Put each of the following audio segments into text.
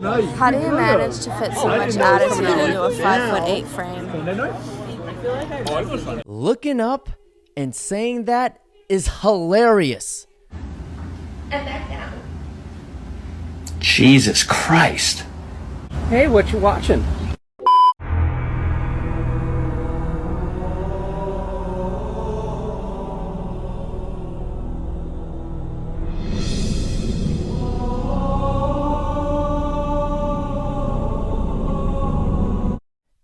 How do you manage to fit so much attitude into a 5'8" frame? Looking up and saying that is hilarious. And back down. Jesus Christ. Hey, what you watching?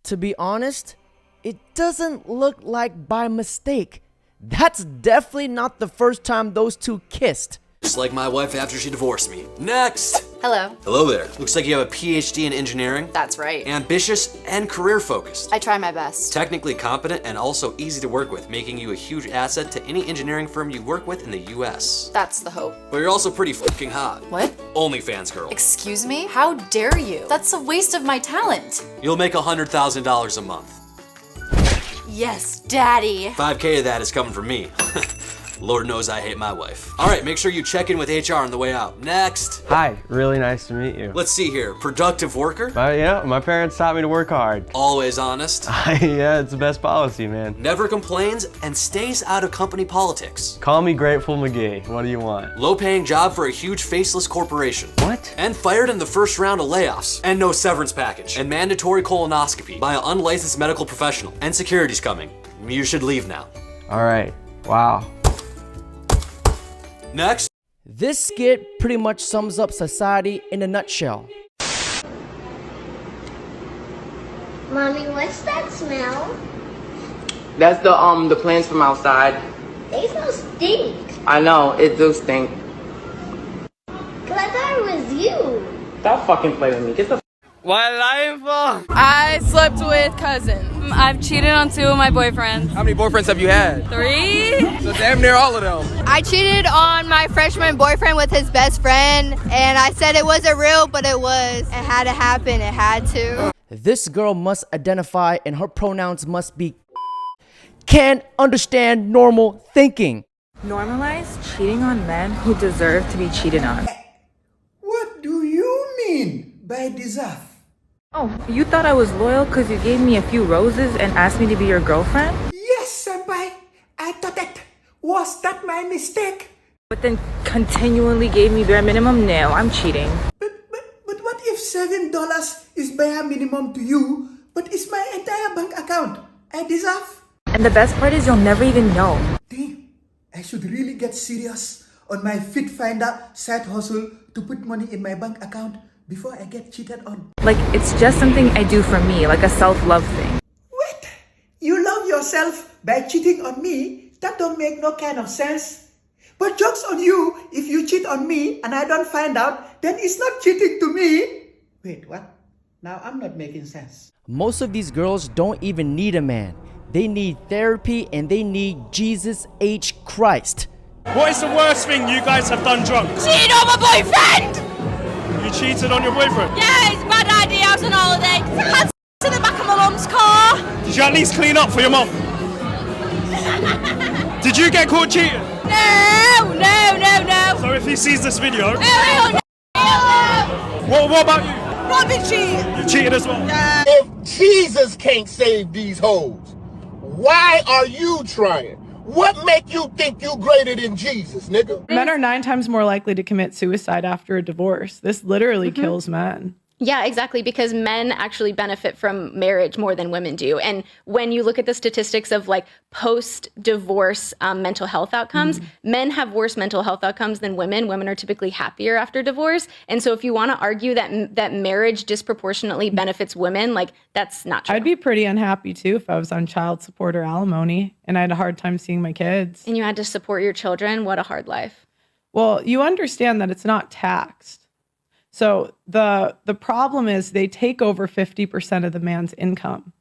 To be honest, it doesn't look like by mistake. That's definitely not the first time those two kissed. Just like my wife after she divorced me. Next! Hello. Hello there. Looks like you have a PhD in engineering. That's right. Ambitious and career focused. I try my best. Technically competent and also easy to work with, making you a huge asset to any engineering firm you work with in the US. That's the hope. But you're also pretty fucking hot. What? OnlyFans girl. Excuse me? How dare you? That's a waste of my talent. You'll make $100,000 a month. Yes, daddy. 5K of that is coming from me. Lord knows I hate my wife. All right, make sure you check in with HR on the way out. Next. Hi, really nice to meet you. Let's see here. Productive worker? My parents taught me to work hard. Always honest. Yeah, it's the best policy, man. Never complains and stays out of company politics. Call me Grateful McGee. What do you want? Low-paying job for a huge faceless corporation. What? And fired in the first round of layoffs. And no severance package. And mandatory colonoscopy by an unlicensed medical professional. And security's coming. You should leave now. All right. Wow. Next. This skit pretty much sums up society in a nutshell. Mommy, what's that smell? That's the plants from outside. They smell stink. I know, it do stink. Cause I thought it was you. Stop fucking playing with me. Get the I slept with cousins. I've cheated on 2 of my boyfriends. How many boyfriends have you had? 3? So damn near all of them. I cheated on my freshman boyfriend with his best friend, and I said it wasn't real, but it was. It had to happen. It had to. This girl must identify and her pronouns must be can't understand normal thinking. Normalize cheating on men who deserve to be cheated on. What do you mean by deserve? Oh, you thought I was loyal because you gave me a few roses and asked me to be your girlfriend? Yes, senpai. I thought that. Was that my mistake? But then continually gave me bare minimum? No, I'm cheating. But what if $7 is bare minimum to you, but it's my entire bank account? I deserve. And the best part is you'll never even know. Damn, I should really get serious on my Fit Finder side hustle to put money in my bank account before I get cheated on. Like, it's just something I do for me, like a self-love thing. Wait, you love yourself by cheating on me? That don't make no kind of sense. But joke's on you, if you cheat on me and I don't find out, then it's not cheating to me. Wait, what? Now I'm not making sense. Most of these girls don't even need a man. They need therapy and they need Jesus H. Christ. What is the worst thing you guys have done drunk? Cheated on my boyfriend! You cheated on your boyfriend? Yeah, it's a bad idea. I was on holiday. I had in the back of my mum's car. Did you at least clean up for your mum? Did you get caught cheating? No. So if he sees this video... No. What about you? Robin cheated. You cheated as well? Yeah. If Jesus can't save these hoes, why are you trying? What make you think you greater than Jesus, nigga? Men are 9 times more likely to commit suicide after a divorce. This literally kills men. Yeah, exactly, because men actually benefit from marriage more than women do. And when you look at the statistics of like post-divorce mental health outcomes, men have worse mental health outcomes than women. Women are typically happier after divorce. And so if you want to argue that marriage disproportionately benefits women, like that's not true. I'd be pretty unhappy too if I was on child support or alimony and I had a hard time seeing my kids. And you had to support your children. What a hard life. Well, you understand that it's not taxed. So the problem is they take over 50% of the man's income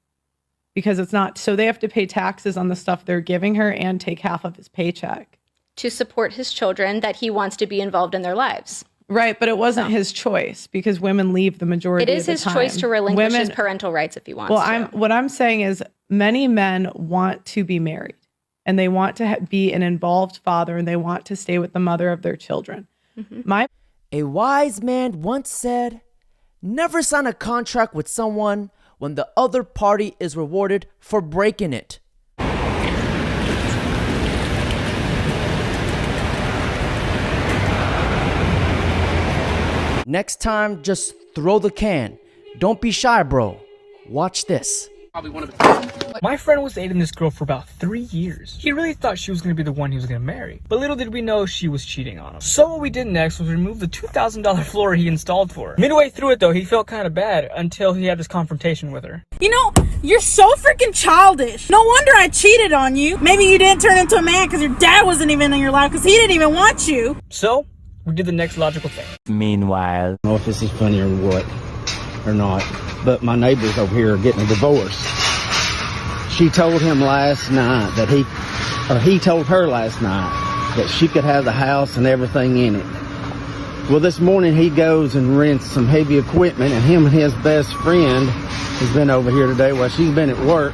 because it's not, so they have to pay taxes on the stuff they're giving her and take half of his paycheck. To support his children that he wants to be involved in their lives. Right, but it wasn't his choice because women leave the majority of the time. It is his choice to relinquish his parental rights if he wants to. What I'm saying is many men want to be married and they want to be an involved father and they want to stay with the mother of their children. A wise man once said, Never sign a contract with someone when the other party is rewarded for breaking it. Next time, just throw the can. Don't be shy, bro. Watch this. My friend was dating this girl for about 3 years. He really thought she was going to be the one he was going to marry. But little did we know she was cheating on him. So what we did next was remove the $2,000 floor he installed for her. Midway through it though, he felt kind of bad until he had this confrontation with her. You know, you're so freaking childish. No wonder I cheated on you. Maybe you didn't turn into a man because your dad wasn't even in your life because he didn't even want you. So we did the next logical thing. Meanwhile, I don't know if this is funny or what, or not, but my neighbors over here are getting a divorce. She told him last night that he told her last night that she could have the house and everything in it. Well, this morning he goes and rents some heavy equipment, and him and his best friend has been over here today while she's been at work,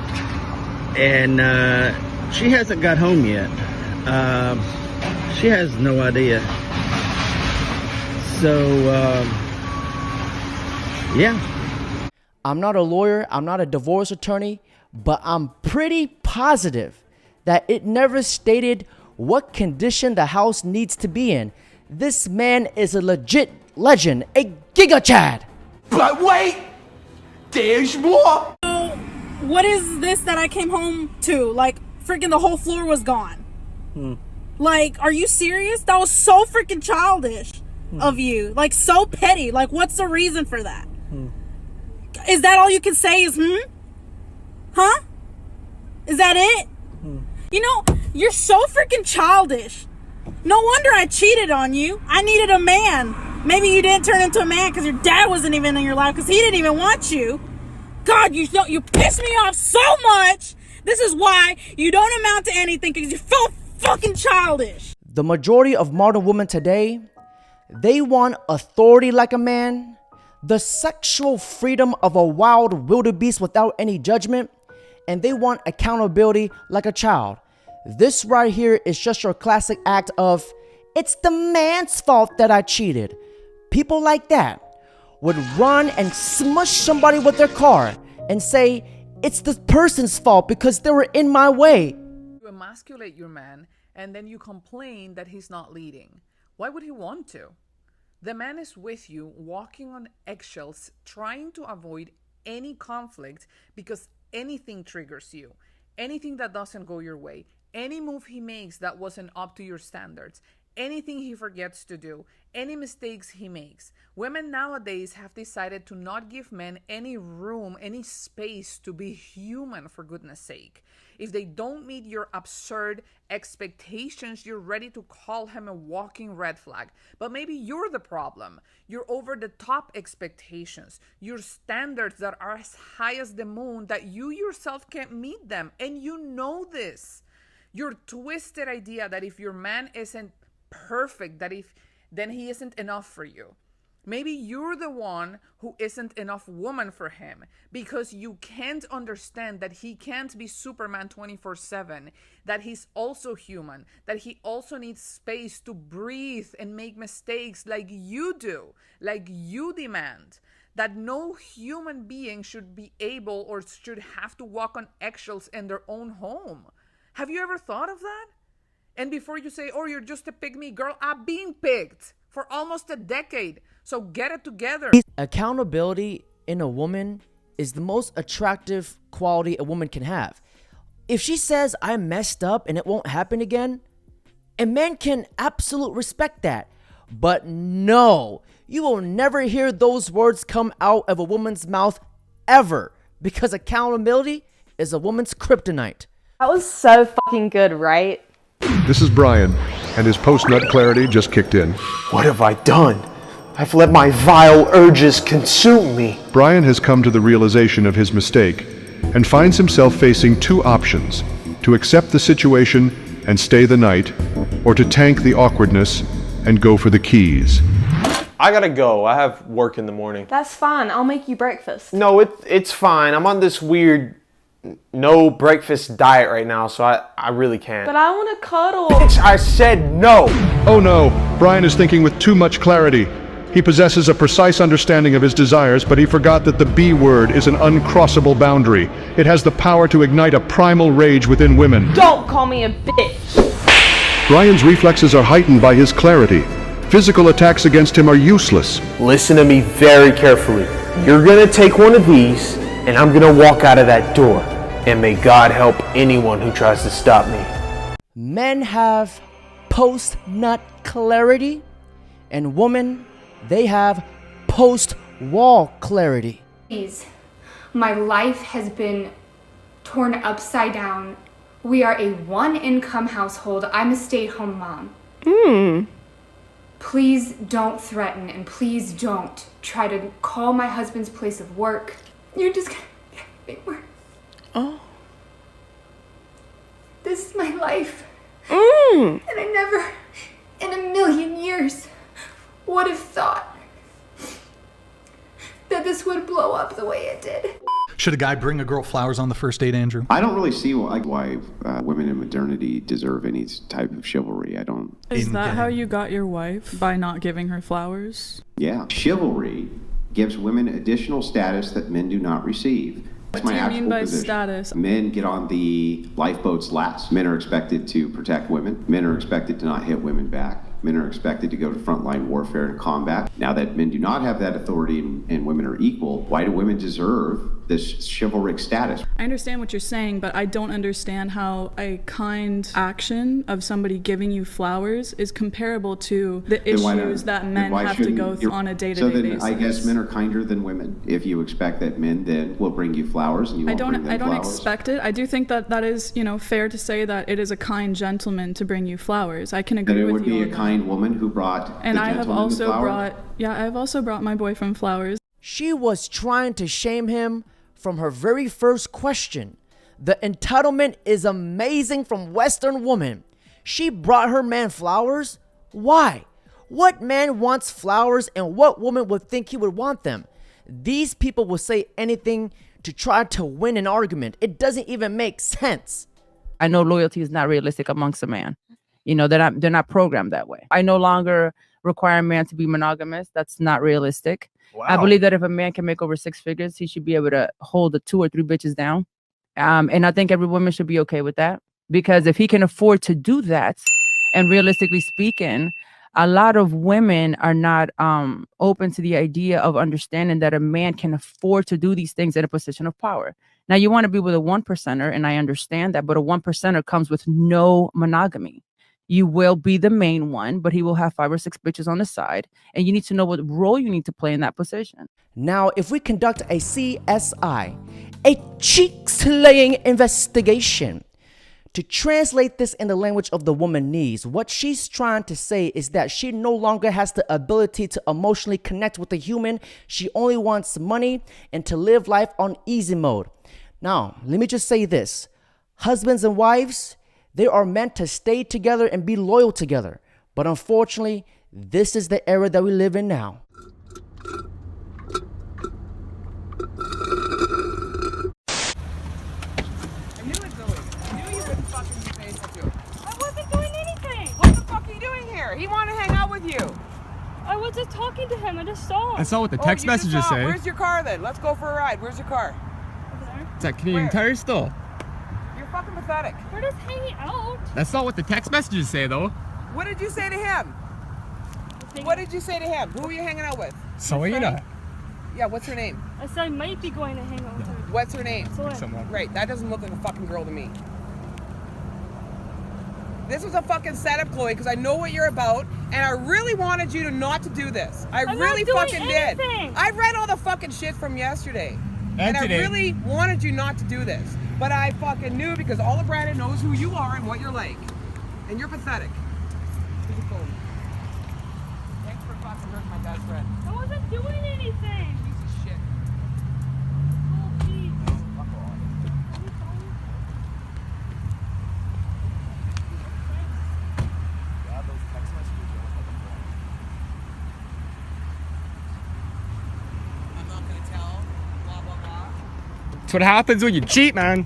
and she hasn't got home yet. She has no idea. So, yeah. I'm not a lawyer, I'm not a divorce attorney, but I'm pretty positive that it never stated what condition the house needs to be in. This man is a legit legend, a Giga Chad. But wait, there's more. What is this that I came home to? Like, freaking the whole floor was gone. Like, are you serious? That was so freaking childish of you. Like, so petty. Like, what's the reason for that? Is that all you can say is, Huh? Is that it? You know, you're so freaking childish. No wonder I cheated on you. I needed a man. Maybe you didn't turn into a man because your dad wasn't even in your life because he didn't even want you. God, you piss me off so much. This is why you don't amount to anything, because you're so fucking childish. The majority of modern women today, they want authority like a man, the sexual freedom of a wild wildebeest without any judgment, and they want accountability like a child. This right here is just your classic act of, it's the man's fault that I cheated. People like that would run and smush somebody with their car and say, it's the person's fault because they were in my way. You emasculate your man and then you complain that he's not leading. Why would he want to? The man is with you, walking on eggshells, trying to avoid any conflict because anything triggers you. Anything that doesn't go your way. Any move he makes that wasn't up to your standards. Anything he forgets to do. Any mistakes he makes. Women nowadays have decided to not give men any room, any space to be human, for goodness sake. If they don't meet your absurd expectations, you're ready to call him a walking red flag. But maybe you're the problem. Your over-the-top expectations, your standards that are as high as the moon that you yourself can't meet them. And you know this. Your twisted idea that if your man isn't perfect, then he isn't enough for you. Maybe you're the one who isn't enough woman for him because you can't understand that he can't be Superman 24/7, that he's also human, that he also needs space to breathe and make mistakes like you do, like you demand, that no human being should be able or should have to walk on eggshells in their own home. Have you ever thought of that? And before you say, oh, you're just a pick-me girl, I've been picked for almost a decade. So get it together. Accountability in a woman is the most attractive quality a woman can have. If she says, I messed up and it won't happen again, a man can absolutely respect that. But no, you will never hear those words come out of a woman's mouth ever, because accountability is a woman's kryptonite. That was so fucking good, right? This is Brian, and his post-nut clarity just kicked in. What have I done? I've let my vile urges consume me. Brian has come to the realization of his mistake and finds himself facing two options: to accept the situation and stay the night, or to tank the awkwardness and go for the keys. I gotta go. I have work in the morning. That's fine. I'll make you breakfast. No, it's fine. I'm on this weird no breakfast diet right now, so I really can't. But I want to cuddle. Bitch, I said no. Oh no, Brian is thinking with too much clarity. He possesses a precise understanding of his desires, but he forgot that the B word is an uncrossable boundary. It has the power to ignite a primal rage within women. Don't call me a bitch. Brian's reflexes are heightened by his clarity. Physical attacks against him are useless. Listen to me very carefully. You're gonna take one of these, and I'm gonna walk out of that door. And may God help anyone who tries to stop me. Men have post-nut clarity, and women, they have post-wall clarity. My life has been torn upside down. We are a one-income household. I'm a stay-at-home mom. Please don't threaten, and please don't try to call my husband's place of work. You're just gonna make it worse. Oh. This is my life. And I never, in a million years, would have thought that this would blow up the way it did. Should a guy bring a girl flowers on the first date, Andrew? I don't really see why women in modernity deserve any type of chivalry. I don't. Is that how you got your wife? By not giving her flowers? Yeah. Chivalry gives women additional status that men do not receive. That's What my do you actual mean by position. status? Men get on the lifeboats last. Men are expected to protect women. Men are expected to not hit women back. Men are expected to go to frontline warfare and combat. Now that men do not have that authority and women are equal, why do women deserve this chivalric status? I understand what you're saying, but I don't understand how a kind action of somebody giving you flowers is comparable to the Then why issues not- that then men why have to shouldn't go you- through on a day-to-day So then basis. I guess men are kinder than women. If you expect that men then will bring you flowers and you won't bring them I don't flowers. expect it. I do think that that is, fair to say that it is a kind gentleman to bring you flowers. I can That agree it with would you be on a that. kind woman who brought And the I have gentleman the also flower. I've also brought my boyfriend flowers. She was trying to shame him from her very first question. The entitlement is amazing from Western woman. She brought her man flowers? Why? What man wants flowers, and what woman would think he would want them? These people will say anything to try to win an argument. It doesn't even make sense. I know loyalty is not realistic amongst a man. They're not programmed that way. I no longer require a man to be monogamous. That's not realistic. I believe that if a man can make over 6 figures, he should be able to hold the 2 or 3 bitches down. And I think every woman should be okay with that, because if he can afford to do that, and realistically speaking, a lot of women are not open to the idea of understanding that a man can afford to do these things in a position of power. Now, you want to be with a 1%er, and I understand that, but a 1%er comes with no monogamy. You will be the main one, but he will have 5 or 6 bitches on the side, and you need to know what role you need to play in that position. Now, if we conduct a CSI, a cheek-slaying investigation, to translate this in the language of the woman needs, what she's trying to say is that she no longer has the ability to emotionally connect with a human. She only wants money and to live life on easy mode. Now, let me just say this. Husbands and wives, they are meant to stay together and be loyal together. But unfortunately, this is the era that we live in now. I wasn't doing anything. What the fuck are you doing here? He wanted to hang out with you. I was just talking to him. I just saw him. I saw what the text messages say. Where's your car then? Let's go for a ride. Where's your car? Is that Canadian Tire still? You're fucking pathetic. We're just hanging out. That's not what the text messages say though. What did you say to him? What did you say to him? Who are you hanging out with? Selena. Yeah, what's her name? I said I might be going to hang out with her. What's her name? Selena. Right, that doesn't look like a fucking girl to me. This was a fucking setup, Chloe, because I know what you're about, and I really wanted you to not to do this. I I'm really not doing fucking anything. did. I read all the fucking shit from yesterday. And today. I really wanted you not to do this. But I fucking knew because all of Brandon knows who you are and what you're like. And you're pathetic. Here's your phone. Thanks for fucking hurting my best friend. I wasn't doing anything. Piece of shit. Oh, please. Fuck off. Yeah, those text messages are like a phone. I'm not gonna tell. Blah blah blah. That's what happens when you cheat, man.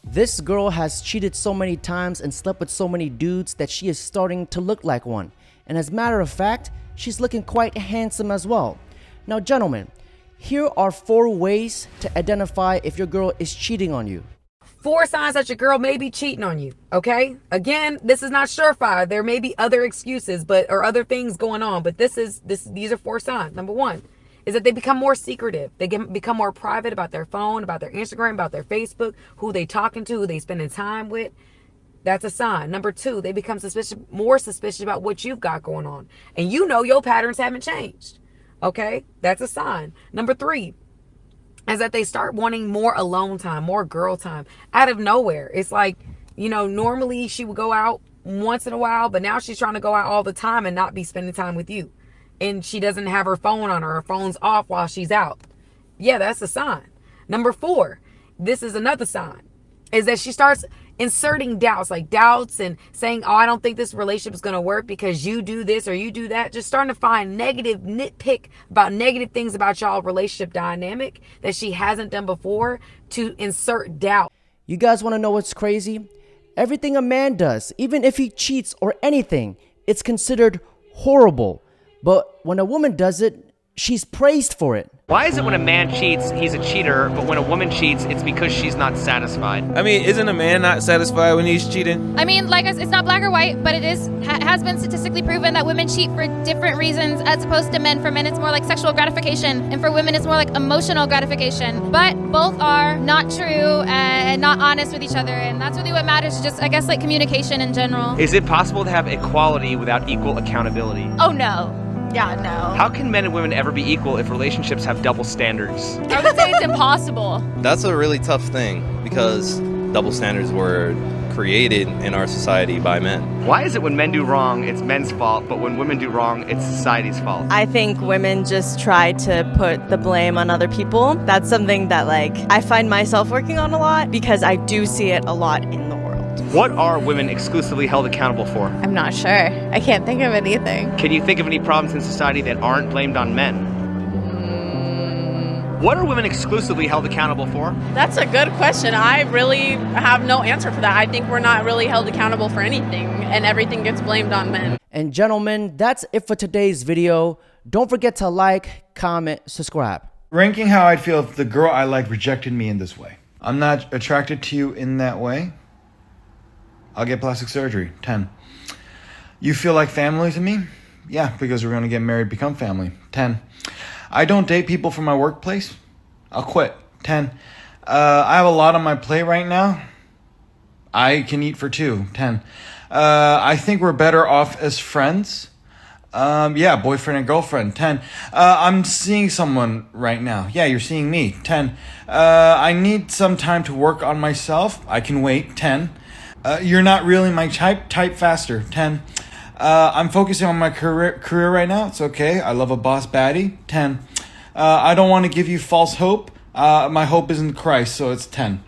This girl has cheated so many times and slept with so many dudes that she is starting to look like one. And as a matter of fact, she's looking quite handsome as well. Now, gentlemen, here are 4 ways to identify if your girl is cheating on you. 4 signs that your girl may be cheating on you, okay? Again, this is not surefire. There may be other excuses or other things going on, but these are 4 signs. Number 1 is that they become more secretive. They become more private about their phone, about their Instagram, about their Facebook, who they talking to, who they spending time with. That's a sign. Number 2, they become more suspicious about what you've got going on. And you know your patterns haven't changed, okay? That's a sign. Number 3 is that they start wanting more alone time, more girl time out of nowhere. It's like, normally she would go out once in a while, but now she's trying to go out all the time and not be spending time with you. And she doesn't have her phone on her. Her phone's off while she's out. Yeah, that's a sign. Number 4, this is another sign, is that she starts inserting doubts and saying, oh, I don't think this relationship is going to work because you do this or you do that. Just starting to find nitpick about negative things about y'all relationship dynamic that she hasn't done before to insert doubt. You guys want to know what's crazy? Everything a man does, even if he cheats or anything, it's considered horrible. But when a woman does it, she's praised for it. Why is it when a man cheats, he's a cheater, but when a woman cheats, it's because she's not satisfied? I mean, isn't a man not satisfied when he's cheating? I mean, it's not black or white, but it has been statistically proven that women cheat for different reasons as opposed to men. For men, it's more like sexual gratification, and for women, it's more like emotional gratification. But both are not true and not honest with each other, and that's really what matters, just, I guess, like communication in general. Is it possible to have equality without equal accountability? Oh, no. Yeah, no. How can men and women ever be equal if relationships have double standards? I would say it's impossible. That's a really tough thing because double standards were created in our society by men. Why is it when men do wrong, it's men's fault, but when women do wrong, it's society's fault? I think women just try to put the blame on other people. That's something that I find myself working on a lot because I do see it a lot in the world. What are women exclusively held accountable for? I'm not sure. I can't think of anything. Can you think of any problems in society that aren't blamed on men? What are women exclusively held accountable for? That's a good question. I really have no answer for that. I think we're not really held accountable for anything, and everything gets blamed on men. And gentlemen, that's it for today's video. Don't forget to like, comment, subscribe. Ranking how I'd feel if the girl I like rejected me in this way. I'm not attracted to you in that way. I'll get plastic surgery. 10. You feel like family to me? Yeah, because we're going to get married, become family. 10. I don't date people from my workplace. I'll quit. 10. I have a lot on my plate right now. I can eat for 2. 10. I think we're better off as friends. Yeah, boyfriend and girlfriend. 10. I'm seeing someone right now. Yeah, you're seeing me. 10. I need some time to work on myself. I can wait. 10. You're not really my type. Type faster. 10. I'm focusing on my career right now. It's okay. I love a boss baddie. 10. I don't want to give you false hope. My hope is in Christ, so it's 10.